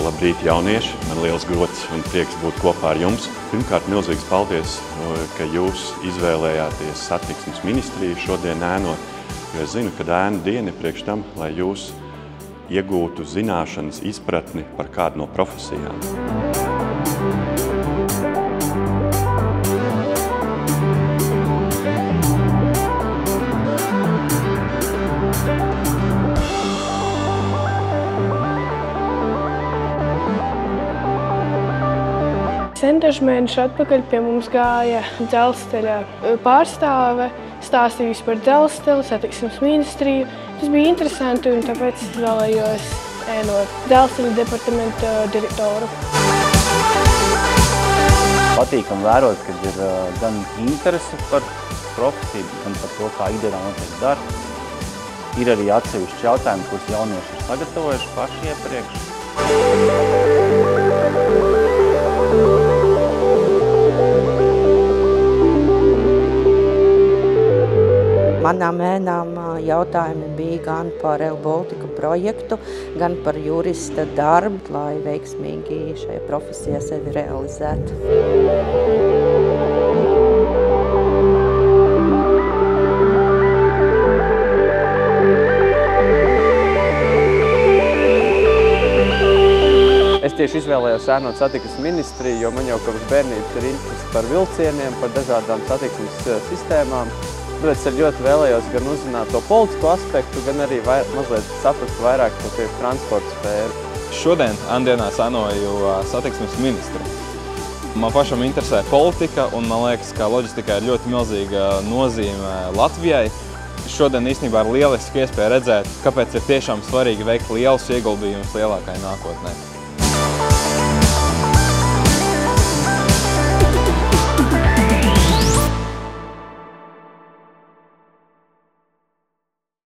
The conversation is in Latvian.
Labrīt, jaunieši! Man liels gods un prieks būt kopā ar jums. Pirmkārt, milzīgs paldies, ka jūs izvēlējāties satiksmes ministriju šodien ēnot, jo es zinu, ka ēnu diena ir priekš tam, lai jūs iegūtu zināšanas, izpratni par kādu no profesijām. Dažus mēnešus atpakaļ pie mums gāja dzelzceļa pārstāve, stāstījusi par dzelzceļa, satiksmes ministriju. Tas bija interesanti, un tāpēc es vēlējos ēnot dzelzceļa departamenta direktoru. Patīkami vērot, kad ir gan interese par profesiju, gan par to, kā ikdienā notiek darbs. Ir arī atsevišķi jautājumi, kurus jaunieši ir sagatavojuši paši iepriekš. Manām ēnām jautājumi bija gan par Rail Baltica projektu, gan par jurista darbu, lai veiksmīgi šajā profesijā sevi realizētu. Es tieši izvēlējos ēnot satiksmes ministriju, jo man jau kopš bērnības ir interesi par vilcieniem, par dažādām satiksmes sistēmām. Es ļoti vēlējos gan uzzināt to politisko aspektu, gan arī mazliet saprast vairāk par tieši transporta sfēru. Šodien ēndienās ēnoju satiksmes ministru. Man pašam interesē politika, un man liekas, ka loģistikā ir ļoti milzīga nozīme Latvijai. Šodien īstenībā ir lieliski iespēja redzēt, kāpēc ir tiešām svarīgi veikt lielus ieguldījumus lielākai nākotnē.